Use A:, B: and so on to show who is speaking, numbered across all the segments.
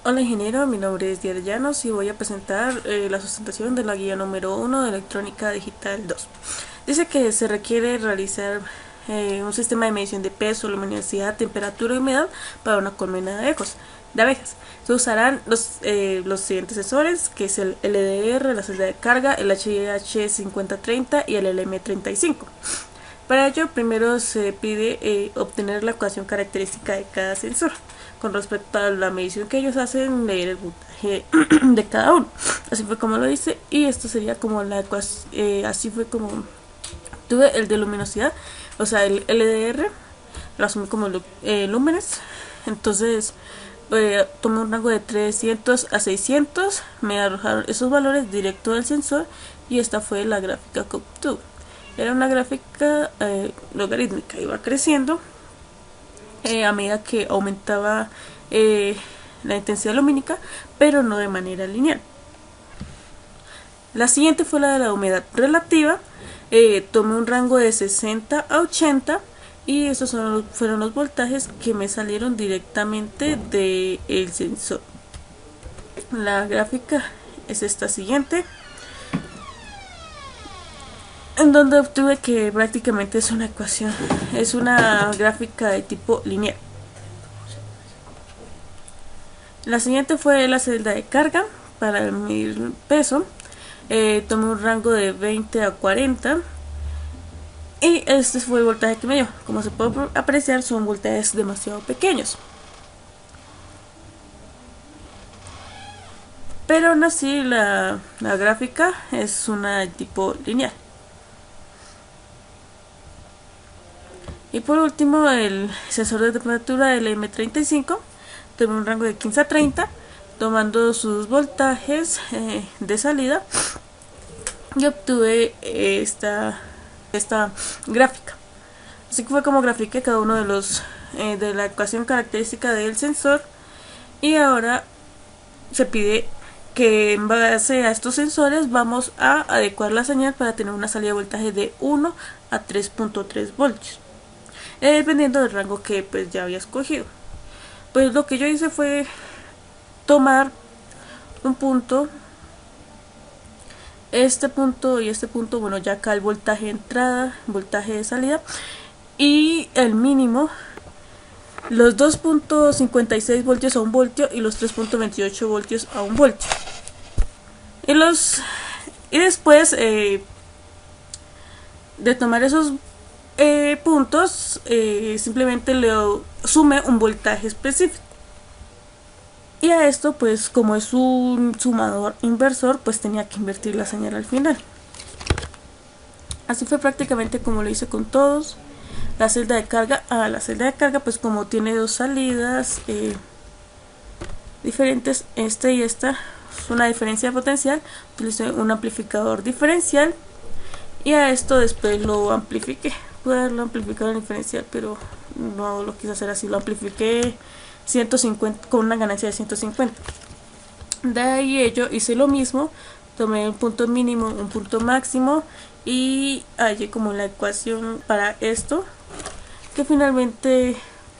A: Hola ingeniero, mi nombre es Diana Llanos y voy a presentar la sustentación de la guía número 1 de electrónica digital 2. Dice que se requiere realizar un sistema de medición de peso, luminosidad, temperatura y humedad para una colmena de abejas. Se usarán los siguientes sensores, que es el LDR, la celda de carga, el HH5030 y el LM35. Para ello, primero se pide obtener la ecuación característica de cada sensor. Con respecto a la medición que ellos hacen, leer el voltaje de cada uno. Así fue como lo hice, y esto sería como la ecuación. Así fue como tuve el de luminosidad, o sea, el LDR, lo asumí como lúmenes. Entonces, tomé un rango de 300 a 600, me arrojaron esos valores directo del sensor, y esta fue la gráfica que obtuve. Era una gráfica logarítmica, iba creciendo a medida que aumentaba la intensidad lumínica, pero no de manera lineal. La siguiente fue la de la humedad relativa. Tomé un rango de 60 a 80 y esos fueron los voltajes que me salieron directamente del sensor. La gráfica es esta siguiente, en donde obtuve que prácticamente es una ecuación, es una gráfica de tipo lineal. La siguiente fue la celda de carga para medir peso. Tomé un rango de 20 a 40 y este fue el voltaje que me dio. Como se puede apreciar, son voltajes demasiado pequeños, pero aún así la gráfica es una de tipo lineal. Y por último, el sensor de temperatura del M35, tomé un rango de 15 a 30, tomando sus voltajes de salida, y obtuve esta gráfica. Así que fue como grafiqué cada uno de los de la ecuación característica del sensor. Y ahora se pide que en base a estos sensores vamos a adecuar la señal para tener una salida de voltaje de 1 a 3.3 voltios. Dependiendo del rango que pues ya había escogido. Pues lo que yo hice fue tomar un punto, este punto y este punto, bueno, ya acá el voltaje de entrada, voltaje de salida, y el mínimo, los 2.56 voltios a 1 voltio y los 3.28 voltios a 1 voltio. Y después de tomar esos puntos, simplemente le sume un voltaje específico, y a esto, pues como es un sumador inversor, pues tenía que invertir la señal al final. Así fue prácticamente como lo hice con todos. La celda de carga, pues como tiene dos salidas diferentes, esta y esta, es una diferencia potencial, utilicé un amplificador diferencial, y a esto después lo amplifiqué. Pude haberlo amplificado en diferencial, pero no lo quise hacer así, lo amplifiqué 150 con una ganancia de 150. De ahí ello hice lo mismo, tomé un punto mínimo, un punto máximo, y hallé como la ecuación para esto, que finalmente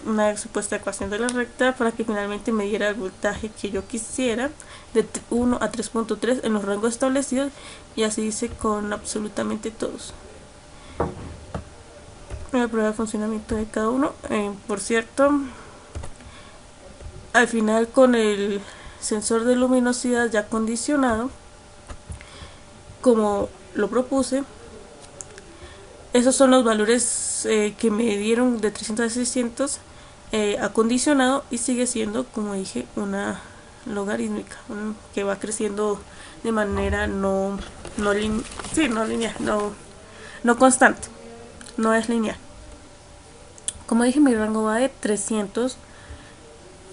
A: una supuesta ecuación de la recta para que finalmente me diera el voltaje que yo quisiera, de 1 a 3.3 en los rangos establecidos, y así hice con absolutamente todos. Voy a probar el funcionamiento de cada uno. Por cierto, al final, con el sensor de luminosidad ya acondicionado como lo propuse, esos son los valores que me dieron de 300 a 600 acondicionado, y sigue siendo, como dije, una logarítmica que va creciendo de manera no lineal, no constante, no es lineal. Como dije, mi rango va de 300,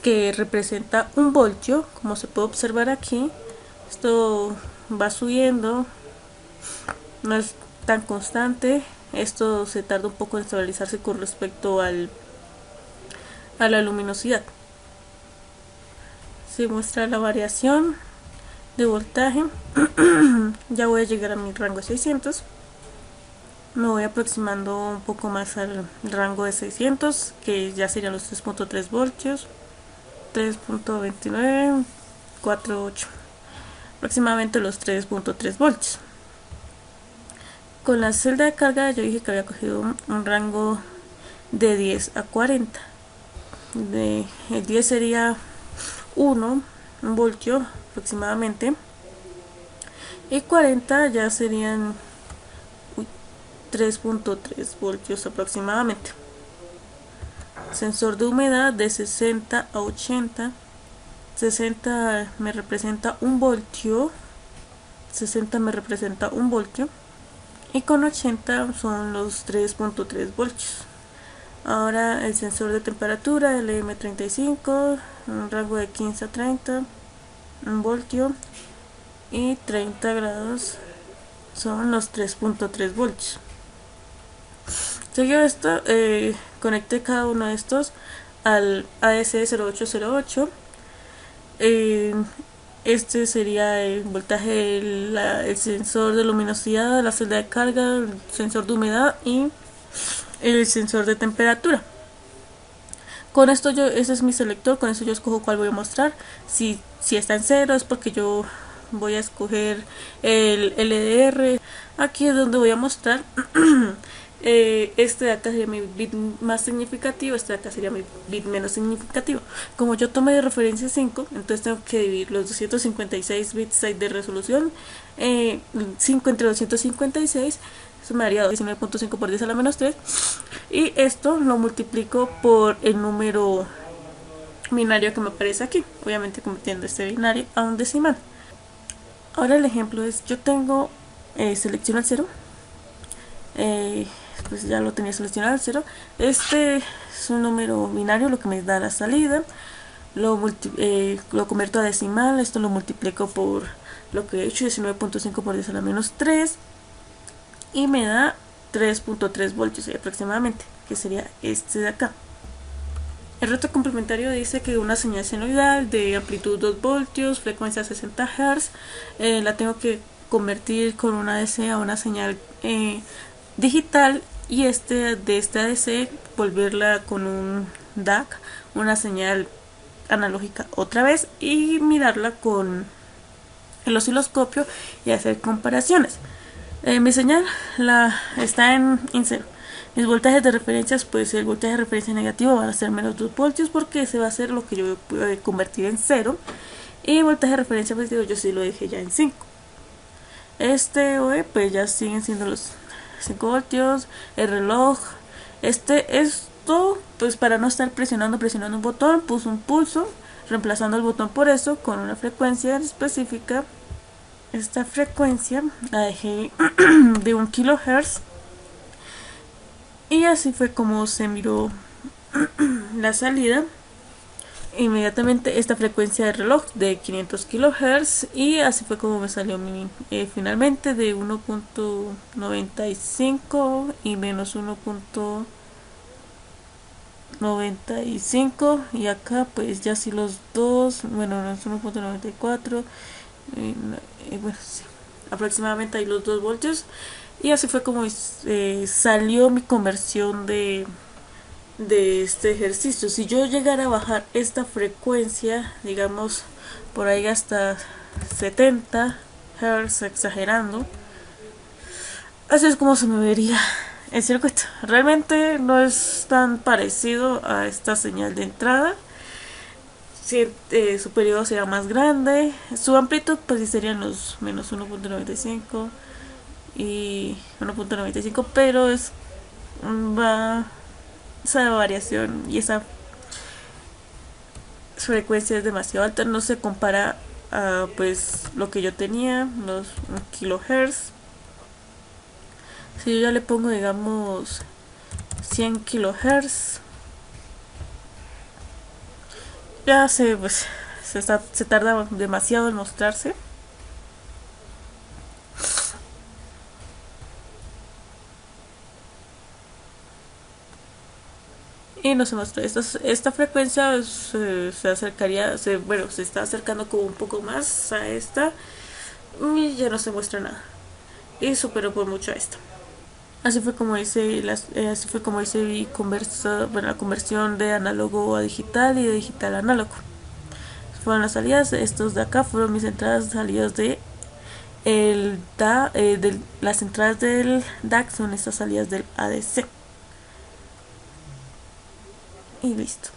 A: que representa 1 voltio, como se puede observar aquí. Esto va subiendo, no es tan constante. Esto se tarda un poco en estabilizarse con respecto a la luminosidad. Se muestra la variación de voltaje. Ya voy a llegar a mi rango de 600. Me voy aproximando un poco más al rango de 600, que ya serían los 3.3 voltios. 3.2948, aproximadamente los 3.3 voltios. Con la celda de carga yo dije que había cogido un rango de 10 a 40. El 10 sería 1 voltio aproximadamente, y 40 ya serían 3.3 voltios aproximadamente. Sensor de humedad de 60 a 80. 60 me representa 1 voltio, 60 me representa 1 voltio, y con 80 son los 3.3 voltios. Ahora el sensor de temperatura, el M35, un rango de 15 a 30, 1 voltio, y 30 grados son los 3.3 voltios. Seguido esto, conecté cada uno de estos al AS0808. Este sería el voltaje, el sensor de luminosidad, la celda de carga, el sensor de humedad y el sensor de temperatura. Con esto ese es mi selector, con eso yo escojo cuál voy a mostrar. Si está en 0 es porque yo voy a escoger el LDR. Aquí es donde voy a mostrar este de acá sería mi bit más significativo, este de acá sería mi bit menos significativo. Como yo tomé de referencia 5, entonces tengo que dividir los 256 bits de resolución, 5 entre 256, eso me daría 19.5 por 10 a la menos 3, y esto lo multiplico por el número binario que me aparece aquí, obviamente convirtiendo este binario a un decimal. Ahora el ejemplo es, yo tengo selección al 0, pues ya lo tenía seleccionado al 0. Este es un número binario, lo que me da la salida, lo convierto a decimal, esto lo multiplico por lo que he hecho, 19.5 por 10 a la menos 3, y me da 3.3 voltios aproximadamente, que sería este de acá. El reto complementario dice que una señal senoidal de amplitud 2 voltios, frecuencia 60 Hz, la tengo que convertir con una ADC a una señal digital, y de esta ADC volverla con un DAC, una señal analógica otra vez, y mirarla con el osciloscopio y hacer comparaciones. Mi señal está en 0. Mis voltajes de referencias, pues el voltaje de referencia negativo va a ser menos 2 voltios porque ese va a ser lo que yo voy a convertir en 0, y voltaje de referencia positivo yo sí lo dejé ya en 5. Pues ya siguen siendo los 5 voltios. El reloj, esto pues para no estar presionando un botón, puse un pulso reemplazando el botón por eso con una frecuencia específica. Esta frecuencia la dejé de 1 kHz, y así fue como se miró la salida. Inmediatamente esta frecuencia de reloj de 500 kHz, y así fue como me salió finalmente de 1.95 y menos 1.95, y acá pues ya si los dos, bueno, no es 1.94, bueno, sí, aproximadamente hay los 2 voltios, y así fue como salió mi conversión de este ejercicio. Si yo llegara a bajar esta frecuencia, digamos por ahí hasta 70 Hz, exagerando, así es como se me vería el circuito. Realmente no es tan parecido a esta señal de entrada. Si su periodo será más grande, su amplitud pues sí serían los menos 1.95 y 1.95, pero esa variación y esa frecuencia es demasiado alta, no se compara a pues lo que yo tenía, los 1 kHz. Si yo ya le pongo digamos 100 kHz, ya se tarda demasiado en mostrarse. Y no se muestra. Esta frecuencia se acercaría, se está acercando como un poco más a esta, y ya no se muestra nada, y superó por mucho a esta. Así fue como hice la conversión de análogo a digital y de digital a análogo. fueron las salidas. Estos de acá fueron mis entradas y salidas de las entradas del DAX, son estas salidas del ADC. Y listo.